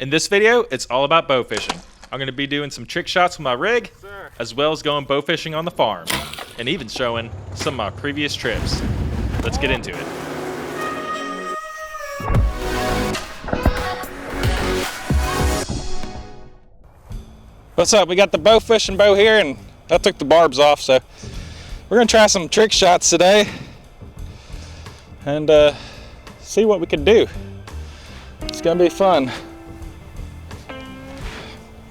In this video, it's all about bow fishing. I'm going to be doing some trick shots with my rig, as well as going bow fishing on the farm, and even showing some of my previous trips. Let's get into it. What's up? We got the bow fishing bow here, and I took the barbs off, so we're gonna try some trick shots today and see what we can do. It's gonna be fun.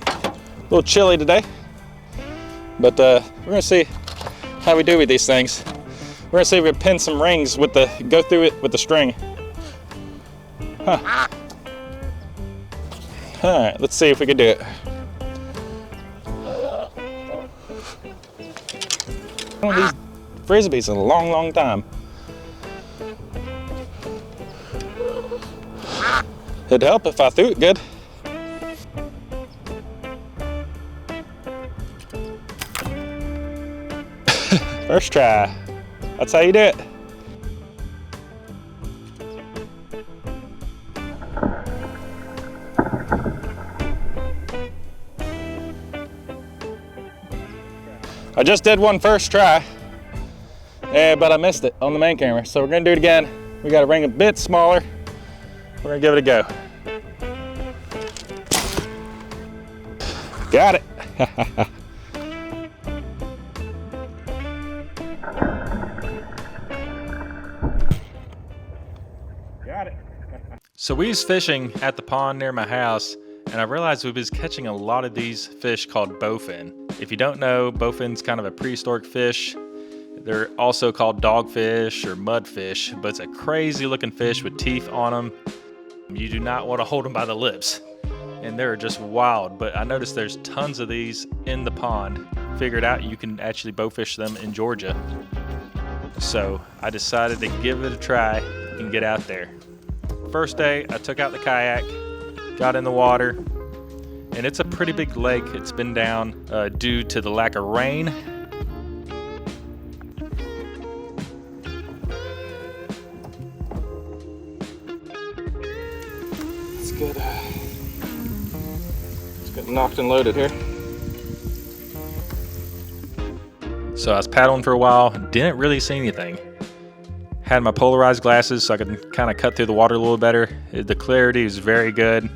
A little chilly today, but we're gonna see how we do with these things. We're gonna see if we can pin some rings with go through it with the string. Huh. All right, let's see if we can do it. One of these frisbees in a long, long time. It'd help if I threw it good. First try. That's how you do it. I just did one first try, but I missed it on the main camera. So we're gonna do it again. We got a ring a bit smaller. We're gonna give it a go. Got it. Got it. So we was fishing at the pond near my house, and I realized we was catching a lot of these fish called bowfin. If you don't know, bowfin's kind of a prehistoric fish. They're also called dogfish or mudfish, but it's a crazy looking fish with teeth on them. You do not want to hold them by the lips, and they're just wild. But I noticed there's tons of these in the pond. Figured out you can actually bowfish them in Georgia. So I decided to give it a try and get out there. First day, I took out the kayak, got in the water, and it's a pretty big lake. It's been down due to the lack of rain. Let's get knocked and loaded here. So I was paddling for a while, didn't really see anything. Had my polarized glasses so I could kind of cut through the water a little better. The clarity is very good.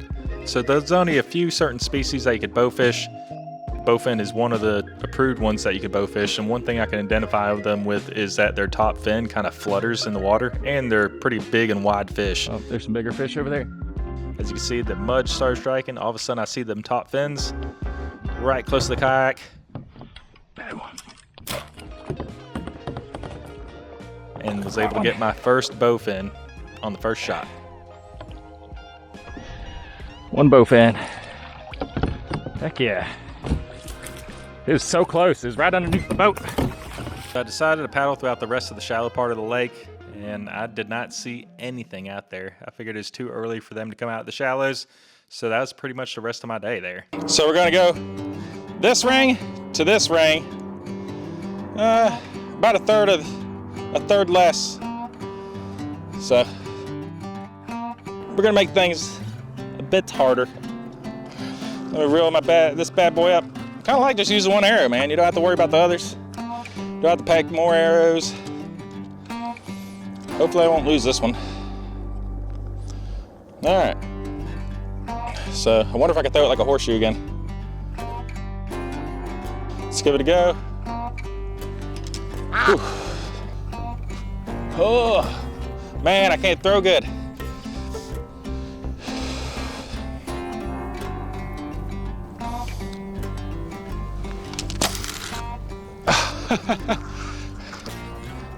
So there's only a few certain species that you could bowfish. Bowfin is one of the approved ones that you could bowfish, and one thing I can identify them with is that their top fin kind of flutters in the water, and they're pretty big and wide fish. Oh, there's some bigger fish over there. As you can see, the mud started striking. All of a sudden I see them top fins right close to the kayak. Bad one. And was able to get my first bowfin on the first shot. One bowfin. Heck yeah. It was so close. It was right underneath the boat. I decided to paddle throughout the rest of the shallow part of the lake, and I did not see anything out there. I figured it was too early for them to come out of the shallows, so that was pretty much the rest of my day there. So we're gonna go this ring to this ring. About a third less. So we're gonna make things a bit harder. Let me reel this bad boy up. Kind of like just using one arrow, man. You don't have to worry about the others. You don't have to pack more arrows. Hopefully I won't lose this one. All right. So I wonder if I can throw it like a horseshoe again. Let's give it a go. Whew. Oh, man, I can't throw good.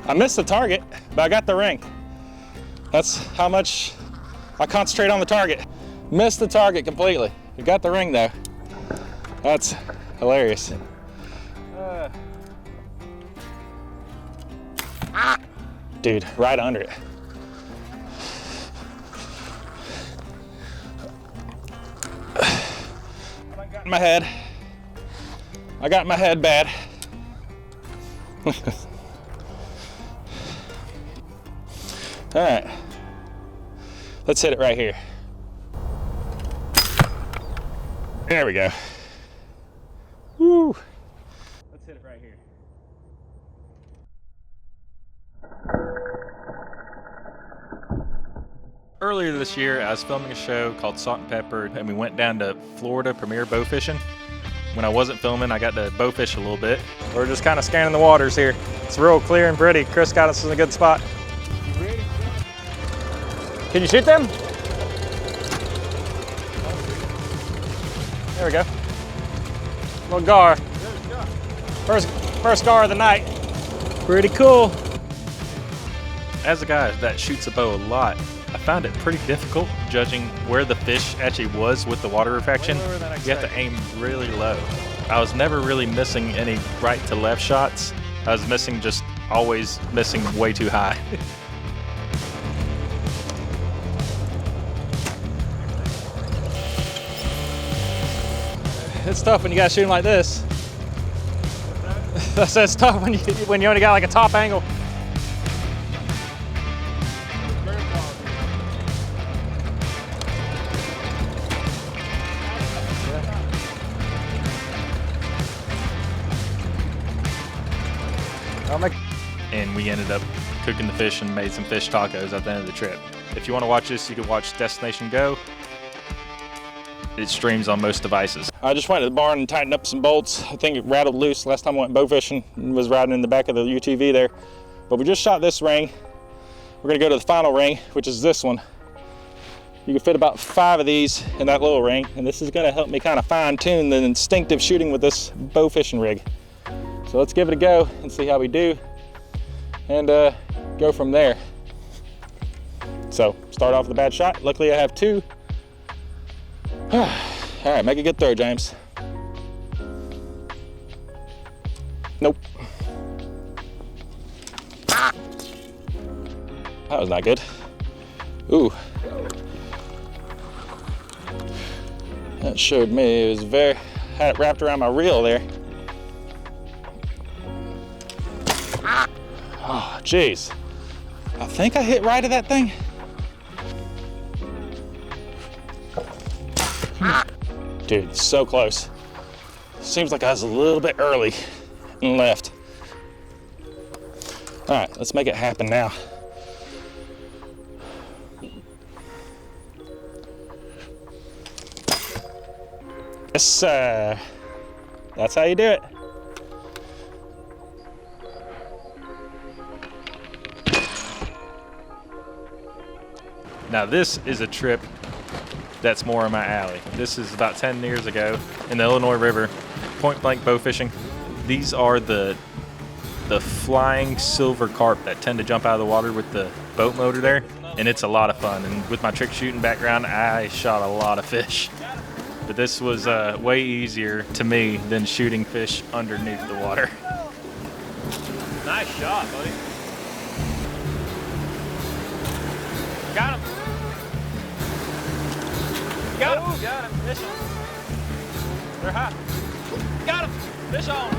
I missed the target, but I got the ring. That's how much I concentrate on the target. Missed the target completely. You got the ring though. That's hilarious. Dude, right under it. I got in my head. I got my head bad. All right, let's hit it right here. There we go. Woo. Let's hit it right here. Earlier this year, I was filming a show called Salt and Pepper, and we went down to Florida Premier Bowfishing. When I wasn't filming, I got to bowfish a little bit. We're just kind of scanning the waters here. It's real clear and pretty. Chris got us in a good spot. Can you shoot them? There we go. Little gar. First gar of the night. Pretty cool. As a guy that shoots a bow a lot, I found it pretty difficult judging where the fish actually was with the water refraction. You have to aim really low. I was never really missing any right to left shots. I was always missing way too high. It's tough when you gotta shoot them like this. That's tough when you only got like a top angle. And we ended up cooking the fish and made some fish tacos at the end of the trip. If you want to watch this, you can watch Destination Go. It streams on most devices. I just went to the barn and tightened up some bolts. I think it rattled loose last time I went bow fishing and was riding in the back of the UTV there. But we just shot this ring. We're gonna go to the final ring, which is this one. You can fit about 5 of these in that little ring, and this is gonna help me kind of fine tune the instinctive shooting with this bow fishing rig. So let's give it a go and see how we do, and go from there. So start off with a bad shot. Luckily I have 2. All right, make a good throw, James. Nope. That was not good. Ooh. That showed me it was had it wrapped around my reel there. Oh, geez. I think I hit right at that thing. Dude, so close. Seems like I was a little bit early and left. All right, let's make it happen now. Yes, sir. That's how you do it. Now this is a trip that's more in my alley. This is about 10 years ago in the Illinois River, point blank bow fishing. These are the flying silver carp that tend to jump out of the water with the boat motor there, and it's a lot of fun. And with my trick shooting background, I shot a lot of fish. But this was way easier to me than shooting fish underneath the water. Nice shot, buddy. Got him. Got him. Got him. Fish on. They're hot. Got him. Fish on.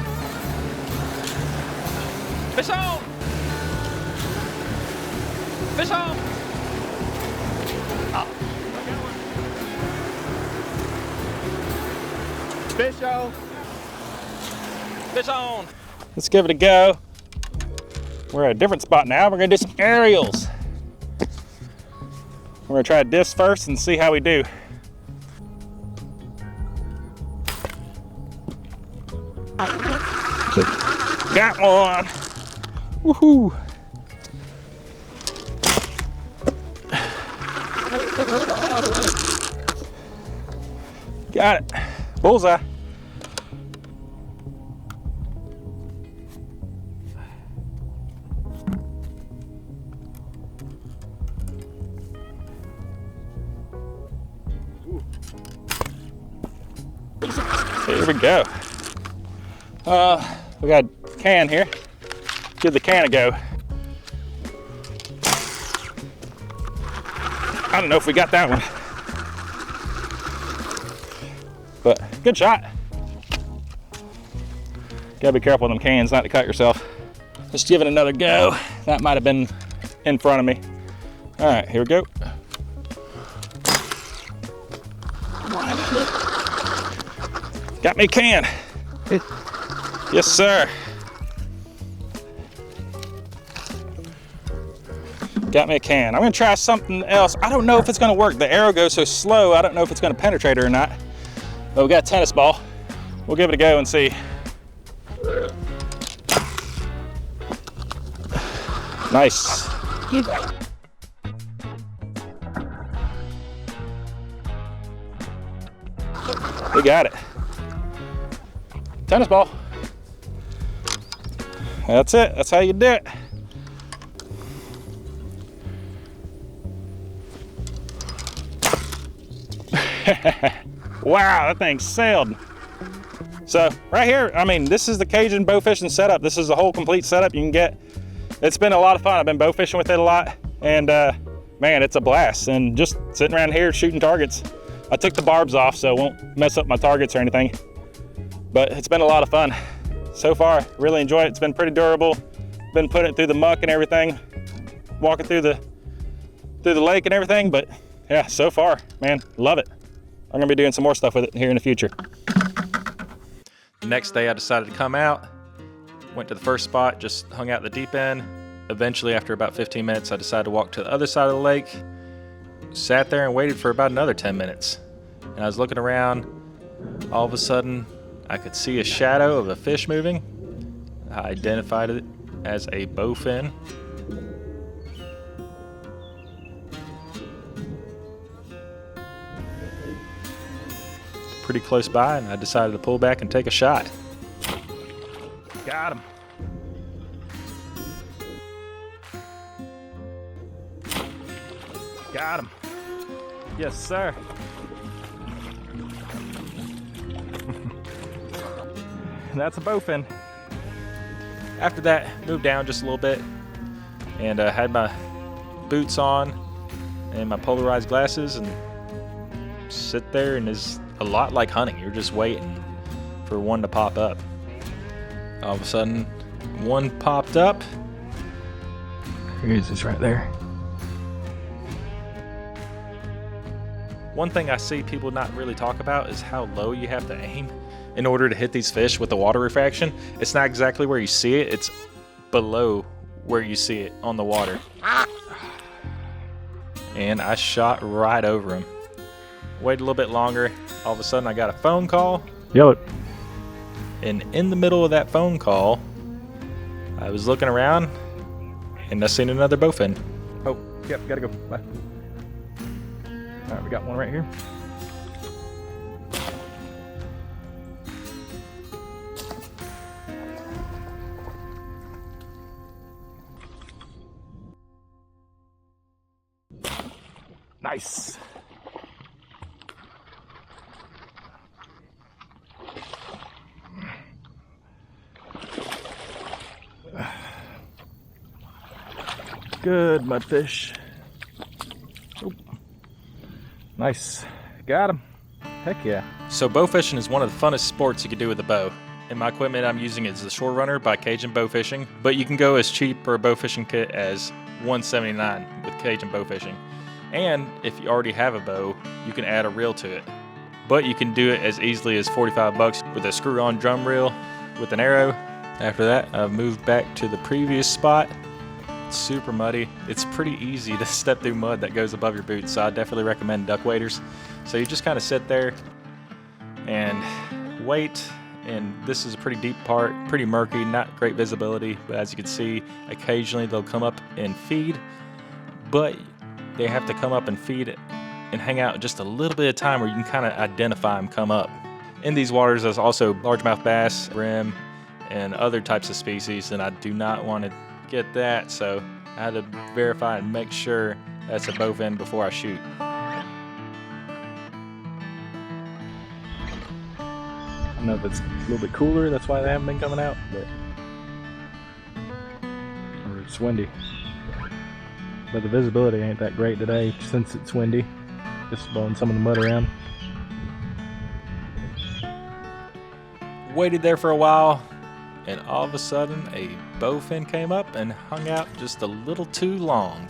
Fish on. Fish on. Oh. Fish on. Fish on. Let's give it a go. We're at a different spot now. We're gonna do some aerials. We're gonna try a disc first and see how we do. Got one. Woohoo. Got it. Bullseye. Here we go. We got a can here. Give the can a go. I don't know if we got that one, but good shot. Gotta be careful with them cans not to cut yourself. Let's give it another go. That might have been in front of me. All right, here we go. Got me a can. Yes, sir. Got me a can. I'm gonna try something else. I don't know if it's gonna work. The arrow goes so slow, I don't know if it's gonna penetrate it or not. But we got a tennis ball. We'll give it a go and see. Nice. We got it. Tennis ball. That's it. That's how you do it. Wow, that thing sailed. So right here, I mean, this is the Cajun bow fishing setup. This is the whole complete setup you can get. It's been a lot of fun. I've been bow fishing with it a lot, and man, it's a blast. And just sitting around here shooting targets. I took the barbs off so it won't mess up my targets or anything. But it's been a lot of fun. So far, really enjoy it. It's been pretty durable. Been putting it through the muck and everything, walking through the lake and everything. But yeah, so far, man, love it. I'm gonna be doing some more stuff with it here in the future. The next day I decided to come out, went to the first spot, just hung out the deep end. Eventually, after about 15 minutes, I decided to walk to the other side of the lake, sat there and waited for about another 10 minutes. And I was looking around, all of a sudden, I could see a shadow of a fish moving. I identified it as a bowfin. Pretty close by, and I decided to pull back and take a shot. Got him. Got him. Yes, sir. That's a bowfin. After that, moved down just a little bit and had my boots on and my polarized glasses and sit there, and it's a lot like hunting. You're just waiting for one to pop up. All of a sudden, one popped up. Here he is, right there. One thing I see people not really talk about is how low you have to aim in order to hit these fish with the water refraction. It's not exactly where you see it, it's below where you see it on the water. And I shot right over him. Waited a little bit longer. All of a sudden I got a phone call. Yep. And in the middle of that phone call, I was looking around and I seen another bowfin. Oh, yep, gotta go. Bye. All right, we got one right here. Nice. Good mudfish. Oh. Nice. Got him. Heck yeah. So bow fishing is one of the funnest sports you can do with a bow. And my equipment I'm using is the Shore Runner by Cajun Bowfishing, but you can go as cheap for a bow fishing kit as $179 with Cajun Bowfishing. And if you already have a bow, you can add a reel to it. But you can do it as easily as $45 with a screw-on drum reel with an arrow. After that, I've moved back to the previous spot. It's super muddy. It's pretty easy to step through mud that goes above your boots, so I definitely recommend duck waders. So you just kind of sit there and wait, and this is a pretty deep part, pretty murky, not great visibility, but as you can see, occasionally they'll come up and feed, but they have to come up and feed and hang out just a little bit of time where you can kind of identify them come up. In these waters, there's also largemouth bass, brim, and other types of species, and I do not want to get that, so I had to verify and make sure that's a bowfin before I shoot. I don't know if it's a little bit cooler, that's why they haven't been coming out, but or it's windy. But the visibility ain't that great today since it's windy. Just blowing some of the mud around. Waited there for a while, and all of a sudden a bowfin came up and hung out just a little too long.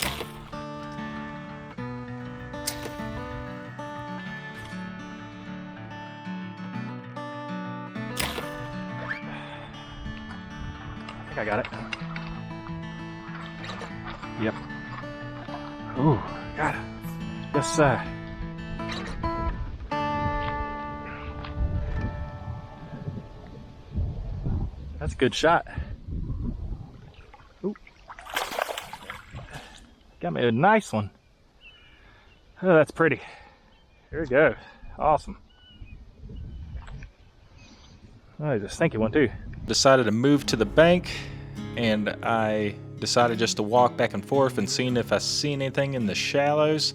I got it. Yep. Ooh, got it. Yes, sir. That's a good shot. Ooh. Got me a nice one. Oh, that's pretty. Here we go. Awesome. Oh, he's a stinky one too. Decided to move to the bank, and I decided just to walk back and forth and seeing if I see anything in the shallows.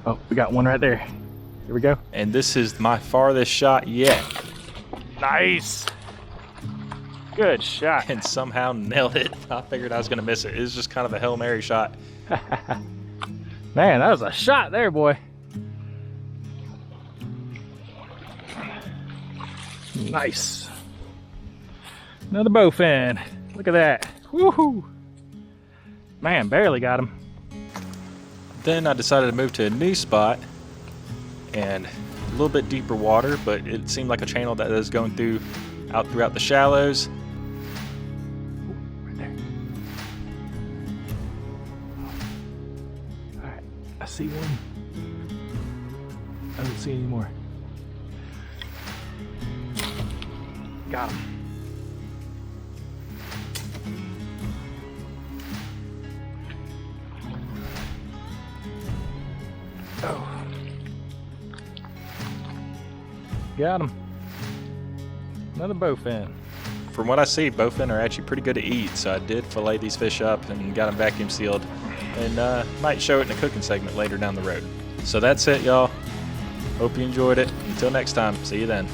Oh, we got one right there. Here we go. And this is my farthest shot yet. Nice. Good shot. And somehow nailed it. I figured I was gonna miss it. It was just kind of a Hail Mary shot. Man, that was a shot there, boy. Nice. Another bowfin. Look at that. Woohoo! Man, barely got him. Then I decided to move to a new spot and a little bit deeper water, but it seemed like a channel that is going out throughout the shallows. Ooh, right there. All right, I see one. I don't see any more. Got him. Oh. Got him. Another bowfin. From what I see, bowfin are actually pretty good to eat, so I did fillet these fish up and got them vacuum sealed, and might show it in a cooking segment later down the road. So that's it, y'all. Hope you enjoyed it. Until next time, see you then.